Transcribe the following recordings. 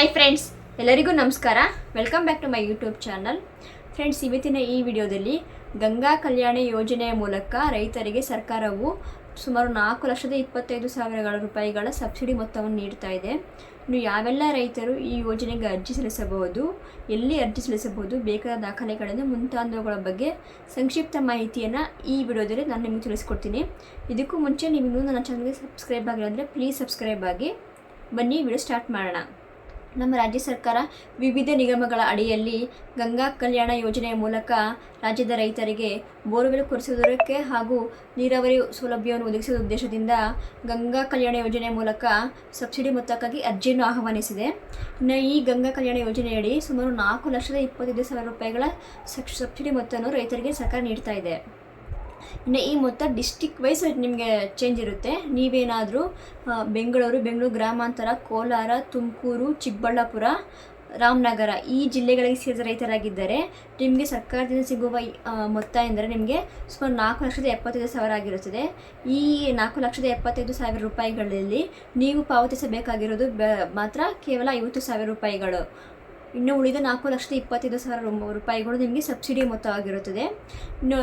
Hi friends, ಎಲ್ಲರಿಗೂ ನಮಸ್ಕಾರ. Welcome back to my YouTube channel. Friends, ಇವತ್ತಿನ ಈ ವಿಡಿಯೋದಲ್ಲಿ ಗಂಗಾ ಕಲ್ಯಾಣ ಯೋಜನೆಯ ಮೂಲಕ ರೈತರಿಗೆ ಸರ್ಕಾರವು ಸುಮಾರು 4,25,000 ರೂಪಾಯಿಗಳ ಸಬ್ಸಿಡಿ ಮೊತ್ತವನ್ನು ನೀಡ್ತಾ ಇದೆ. ಇನ್ನು ಯಾವೆಲ್ಲ ರೈತರು ಈ ಯೋಜನೆಗೆ ಅರ್ಜಿ ಸಲ್ಲಿಸಬಹುದು, ಎಲ್ಲಿ ಅರ್ಜಿ ಸಲ್ಲಿಸಬಹುದು, ಬೇಕಾದ ದಾಖಲೆಗಳನ್ನು ಮುಂತಾದವುಗಳ ಬಗ್ಗೆ ಸಂಕ್ಷಿಪ್ತ ಮಾಹಿತಿಯನ್ನು ಈ ವಿಡಿಯೋದಲ್ಲಿ ನಾನು ನಿಮಗೆ ತಿಳಿಸ್ಕೊಡ್ತೀನಿ. ಇದಕ್ಕೂ ಮುಂಚೆ ನೀವು ಇನ್ನೂ ನನ್ನ ಚಾನಲ್ಗೆ ಸಬ್ಸ್ಕ್ರೈಬ್ ಆಗಿಲ್ಲ ಅಂದರೆ ಪ್ಲೀಸ್ ಸಬ್ಸ್ಕ್ರೈಬ್ ಆಗಿ. ಬನ್ನಿ ವಿಡಿಯೋ ಸ್ಟಾರ್ಟ್ ಮಾಡೋಣ. ನಮ್ಮ ರಾಜ್ಯ ಸರ್ಕಾರ ವಿವಿಧ ನಿಗಮಗಳ ಅಡಿಯಲ್ಲಿ ಗಂಗಾ ಕಲ್ಯಾಣ ಯೋಜನೆಯ ಮೂಲಕ ರಾಜ್ಯದ ರೈತರಿಗೆ ಬೋರ್ವೆಲ್ ಕೊರೆಸುವುದಕ್ಕೆ ಹಾಗೂ ನೀರಾವರಿ ಸೌಲಭ್ಯವನ್ನು ಒದಗಿಸುವ ಉದ್ದೇಶದಿಂದ ಗಂಗಾ ಕಲ್ಯಾಣ ಯೋಜನೆಯ ಮೂಲಕ ಸಬ್ಸಿಡಿ ಮೊತ್ತಕ್ಕಾಗಿ ಅರ್ಜಿಯನ್ನು ಆಹ್ವಾನಿಸಿದೆ. ಇನ್ನು ಈ ಗಂಗಾ ಕಲ್ಯಾಣ ಯೋಜನೆಯಡಿ ಸುಮಾರು 4,25,000 ರೂಪಾಯಿಗಳ ಸಬ್ಸಿಡಿ ಮೊತ್ತವನ್ನು ರೈತರಿಗೆ ಸರ್ಕಾರ ನೀಡ್ತಾ ಇದೆ. ಇನ್ನು ಈ ಮೊತ್ತ ಡಿಸ್ಟಿಕ್ ವೈಸ್ ನಿಮಗೆ ಚೇಂಜ್ ಇರುತ್ತೆ. ನೀವೇನಾದರೂ ಬೆಂಗಳೂರು ಗ್ರಾಮಾಂತರ, ಕೋಲಾರ, ತುಮಕೂರು, ಚಿಕ್ಕಬಳ್ಳಾಪುರ, ರಾಮನಗರ ಈ ಜಿಲ್ಲೆಗಳಿಗೆ ಸೇರಿದ ರೈತರಾಗಿದ್ದರೆ ನಿಮಗೆ ಸರ್ಕಾರದಿಂದ ಸಿಗುವ ಮೊತ್ತ ಎಂದರೆ ನಿಮಗೆ ಸುಮಾರು 4,75,000 ಆಗಿರುತ್ತದೆ. ಈ 4,75,000 ರೂಪಾಯಿಗಳಲ್ಲಿ ನೀವು ಪಾವತಿಸಬೇಕಾಗಿರೋದು ಮಾತ್ರ ಕೇವಲ 50,000 ರೂಪಾಯಿಗಳು. ಇನ್ನು ಉಳಿದ 4,25,000 ರೂಪಾಯಿಗಳು ನಿಮಗೆ ಸಬ್ಸಿಡಿ ಮೊತ್ತವಾಗಿರುತ್ತದೆ. ಇನ್ನು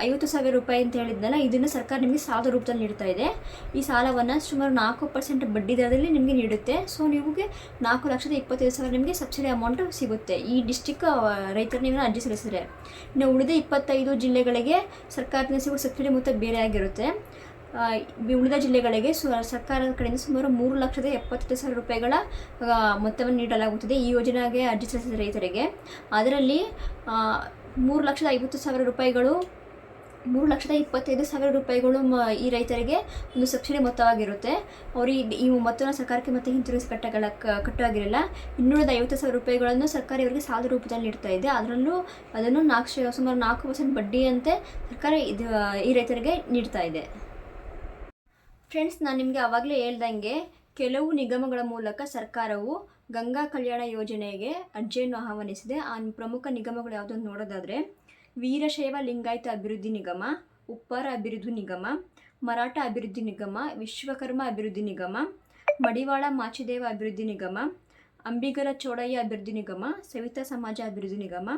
50,000 ರೂಪಾಯಿ ಅಂತ ಹೇಳಿದ್ನಲ್ಲ, ಇದನ್ನು ಸರ್ಕಾರ ನಿಮಗೆ ಸಾಲದ ರೂಪದಲ್ಲಿ ನೀಡ್ತಾ ಇದೆ. ಈ ಸಾಲವನ್ನು ಸುಮಾರು 4% ಬಡ್ಡಿ ದರದಲ್ಲಿ ನಿಮಗೆ ನೀಡುತ್ತೆ. ಸೊ ನಿಮಗೆ 4,25,000 ನಿಮಗೆ ಸಬ್ಸಿಡಿ ಅಮೌಂಟ್ ಸಿಗುತ್ತೆ ಈ ಡಿಸ್ಟಿಕ್ ರೈತರು ನೀವು ಅರ್ಜಿ ಸಲ್ಲಿಸಿದರೆ. ಇನ್ನು ಉಳಿದ 25 ಜಿಲ್ಲೆಗಳಿಗೆ ಸರ್ಕಾರದಿಂದ ಸಿಗುವ ಸಬ್ಸಿಡಿ ಮೊತ್ತ ಬೇರೆ ಆಗಿರುತ್ತೆ. ಉಳಿದ ಜಿಲ್ಲೆಗಳಿಗೆ ಸರ್ಕಾರದ ಕಡೆಯಿಂದ ಸುಮಾರು 3,70,000 ರೂಪಾಯಿಗಳ ಮೊತ್ತವನ್ನು ನೀಡಲಾಗುತ್ತದೆ ಈ ಯೋಜನೆಗೆ ಅರ್ಜಿ ಸಲ್ಲಿಸಿದ ರೈತರಿಗೆ. ಅದರಲ್ಲಿ 3,50,000 ರೂಪಾಯಿಗಳು 3,25,000 ರೂಪಾಯಿಗಳು ಈ ರೈತರಿಗೆ ಒಂದು ಸಬ್ಸಿಡಿ ಮೊತ್ತವಾಗಿರುತ್ತೆ. ಅವರಿಗೆ ಈ ಮೊತ್ತವನ್ನು ಸರ್ಕಾರಕ್ಕೆ ಮತ್ತೆ ಹಿಂತಿರುಗಿಸಿ ಕಟ್ಟಾಗಿರಲ್ಲ. ಇನ್ನುಳಿದ 50,000 ರೂಪಾಯಿಗಳನ್ನು ಸರ್ಕಾರ ಇವರಿಗೆ ಸಾಲದ ರೂಪದಲ್ಲಿ ನೀಡ್ತಾ ಇದೆ. ಅದನ್ನು ಸುಮಾರು 4% ಬಡ್ಡಿಯಂತೆ ಸರ್ಕಾರ ಈ ರೈತರಿಗೆ ನೀಡ್ತಾ ಇದೆ. ಫ್ರೆಂಡ್ಸ್, ನಾನು ನಿಮಗೆ ಆವಾಗಲೇ ಹೇಳ್ದಂಗೆ ಕೆಲವು ನಿಗಮಗಳ ಮೂಲಕ ಸರ್ಕಾರವು ಗಂಗಾ ಕಲ್ಯಾಣ ಯೋಜನೆಗೆ ಅರ್ಜಿಯನ್ನು ಆಹ್ವಾನಿಸಿದೆ. ಆ ಪ್ರಮುಖ ನಿಗಮಗಳು ಯಾವುದನ್ನು ನೋಡೋದಾದರೆ ವೀರಶೈವ ಲಿಂಗಾಯತ ಅಭಿವೃದ್ಧಿ ನಿಗಮ, ಉಪ್ಪಾರ ಅಭಿವೃದ್ಧಿ ನಿಗಮ, ಮರಾಠ ಅಭಿವೃದ್ಧಿ ನಿಗಮ, ವಿಶ್ವಕರ್ಮ ಅಭಿವೃದ್ಧಿ ನಿಗಮ, ಮಡಿವಾಳ ಮಾಚಿದೇವ ಅಭಿವೃದ್ಧಿ ನಿಗಮ, ಅಂಬಿಗರ ಚೋಡಯ್ಯ ಅಭಿವೃದ್ಧಿ ನಿಗಮ, ಸವಿತಾ ಸಮಾಜ ಅಭಿವೃದ್ಧಿ ನಿಗಮ,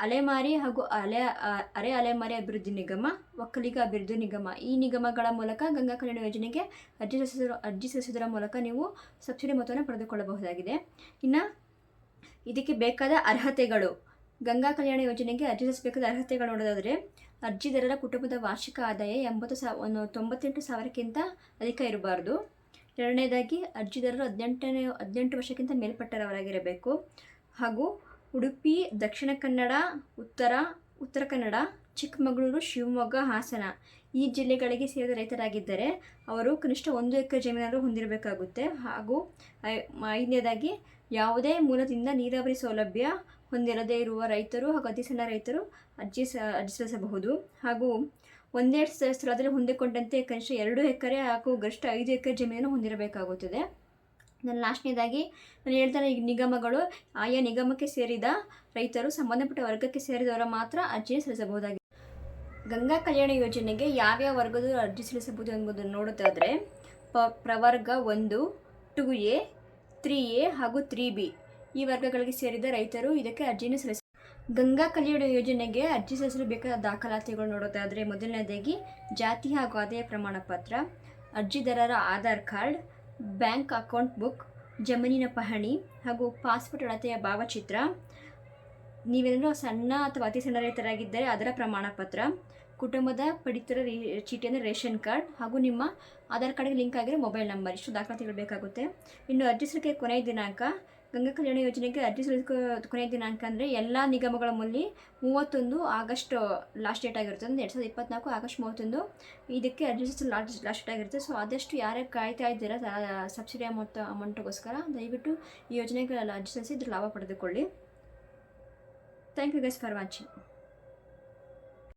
ಅಲೆಮಾರಿ ಹಾಗೂ ಅರೆ ಅಲೆಮಾರಿ ಅಭಿವೃದ್ಧಿ ನಿಗಮ, ಒಕ್ಕಲಿಗ ಅಭಿವೃದ್ಧಿ ನಿಗಮ. ಈ ನಿಗಮಗಳ ಮೂಲಕ ಗಂಗಾ ಕಲ್ಯಾಣ ಯೋಜನೆಗೆ ಅರ್ಜಿ ಸಲ್ಲಿಸುವುದರ ಮೂಲಕ ನೀವು ಸಬ್ಸಿಡಿ ಮೊತ್ತವನ್ನು ಪಡೆದುಕೊಳ್ಳಬಹುದಾಗಿದೆ. ಇನ್ನು ಇದಕ್ಕೆ ಬೇಕಾದ ಅರ್ಹತೆಗಳು, ಗಂಗಾ ಕಲ್ಯಾಣ ಯೋಜನೆಗೆ ಅರ್ಜಿ ಸಲ್ಲಿಸಬೇಕಾದ ಅರ್ಹತೆಗಳು ನೋಡೋದಾದರೆ ಅರ್ಜಿದಾರರ ಕುಟುಂಬದ ವಾರ್ಷಿಕ ಆದಾಯ 98,000ಕ್ಕಿಂತ ಅಧಿಕ ಇರಬಾರ್ದು. ಎರಡನೇದಾಗಿ ಅರ್ಜಿದಾರರು 18 ವರ್ಷಕ್ಕಿಂತ ಮೇಲ್ಪಟ್ಟವರಾಗಿರಬೇಕು. ಹಾಗೂ ಉಡುಪಿ, ದಕ್ಷಿಣ ಕನ್ನಡ, ಉತ್ತರ ಕನ್ನಡ, ಚಿಕ್ಕಮಗಳೂರು, ಶಿವಮೊಗ್ಗ, ಹಾಸನ ಈ ಜಿಲ್ಲೆಗಳಿಗೆ ಸೇರಿದ ರೈತರಾಗಿದ್ದರೆ ಅವರು ಕನಿಷ್ಠ 1 ಎಕರೆ ಜಮೀನಾದರೂ ಹೊಂದಿರಬೇಕಾಗುತ್ತೆ. ಹಾಗೂ 5ನೇದಾಗಿ ಯಾವುದೇ ಮೂಲದಿಂದ ನೀರಾವರಿ ಸೌಲಭ್ಯ ಹೊಂದಿರದೇ ಇರುವ ರೈತರು ಹಾಗೂ ಅತಿ ಸಣ್ಣ ರೈತರು ಅರ್ಜಿ ಸಲ್ಲಿಸಬಹುದು. ಹಾಗೂ ಒಂದೇ ಸ್ಥಳದಲ್ಲಿ ಹೊಂದಿಕೊಂಡಂತೆ ಕನಿಷ್ಠ 2 ಎಕರೆ ಹಾಗೂ ಗರಿಷ್ಠ 5 ಎಕರೆ ಜಮೀನನ್ನು ಹೊಂದಿರಬೇಕಾಗುತ್ತದೆ. ಲಾಸ್ಟ್ನೇದಾಗಿ ನಾನು ಹೇಳ್ತಾನೆ, ಈ ನಿಗಮಗಳು ಆಯಾ ನಿಗಮಕ್ಕೆ ಸೇರಿದ ರೈತರು ಸಂಬಂಧಪಟ್ಟ ವರ್ಗಕ್ಕೆ ಸೇರಿದವರ ಮಾತ್ರ ಅರ್ಜಿ ಸಲ್ಲಿಸಬಹುದಾಗಿದೆ. ಗಂಗಾ ಕಲ್ಯಾಣ ಯೋಜನೆಗೆ ಯಾವ್ಯಾವ ವರ್ಗದವರು ಅರ್ಜಿ ಸಲ್ಲಿಸಬಹುದು ಎಂಬುದನ್ನು ನೋಡೋದಾದರೆ ಪ್ರವರ್ಗ 1, 2A, 3A ಹಾಗೂ 3B ಈ ವರ್ಗಗಳಿಗೆ ಸೇರಿದ ರೈತರು ಇದಕ್ಕೆ ಅರ್ಜಿಯನ್ನು ಸಲ್ಲಿಸ. ಗಂಗಾ ಕಲ್ಯಾಣ ಯೋಜನೆಗೆ ಅರ್ಜಿ ಸಲ್ಲಿಸಲು ಬೇಕಾದ ದಾಖಲಾತಿಗಳು ನೋಡೋದಾದರೆ ಮೊದಲನೇದಾಗಿ ಜಾತಿ ಹಾಗೂ ಆದಾಯ ಪ್ರಮಾಣ ಪತ್ರ, ಅರ್ಜಿದಾರರ Aadhaar card, bank account book, ಜಮೀನಿನ ಪಹಣಿ ಹಾಗೂ ಪಾಸ್ಪೋರ್ಟ್ ಅಳತೆಯ ಭಾವಚಿತ್ರ, ನೀವೇನಾದರೂ ಸಣ್ಣ ಅಥವಾ ಅತಿ ಸಣ್ಣ ರೈತರಾಗಿದ್ದರೆ ಅದರ ಪ್ರಮಾಣ ಪತ್ರ, ಕುಟುಂಬದ ಪಡಿತರ ಚೀಟಿ ಅಂದರೆ ರೇಷನ್ ಕಾರ್ಡ್ ಹಾಗೂ ನಿಮ್ಮ ಆಧಾರ್ ಕಾರ್ಡ್ಗೆ ಲಿಂಕ್ ಆಗಿರೋ ಮೊಬೈಲ್ ನಂಬರ್, ಇಷ್ಟು ದಾಖಲಾತಿಗಳು ಬೇಕಾಗುತ್ತೆ. ಇನ್ನು ಅರ್ಜಿ ಸಲ್ಲಿಕೆ ಕೊನೆಯ ದಿನಾಂಕ, ಗಂಗಾ ಕಲ್ಯಾಣ ಯೋಜನೆಗೆ ಅರ್ಜಿ ಸಲ್ಲಿಕೆ ಕೊನೆಯ ದಿನಾಂಕ ಅಂದರೆ ಎಲ್ಲ ನಿಗಮಗಳ ಮೂಲಕ 31 ಆಗಸ್ಟ್ ಲಾಸ್ಟ್ ಡೇಟ್ ಆಗಿರುತ್ತೆ. 2024 ಆಗಸ್ಟ್ 31 ಇದಕ್ಕೆ ಅರ್ಜಿ ಸಲ್ಲಿಸಲು ಲಾಸ್ಟ್ ಡೇಟ್ ಆಗಿರುತ್ತೆ. ಸೊ ಆದಷ್ಟು ಯಾರೇ ಕಾಯ್ತಾ ಇದ್ದೀರಾ ಸಬ್ಸಿಡಿ ಅಮೌಂಟ್ಗೋಸ್ಕರ ದಯವಿಟ್ಟು ಈ ಯೋಜನೆಗೆ ಅರ್ಜಿ ಸಲ್ಲಿಸಿ ಇದ್ರ ಲಾಭ ಪಡೆದುಕೊಳ್ಳಿ. Thank you guys for watching.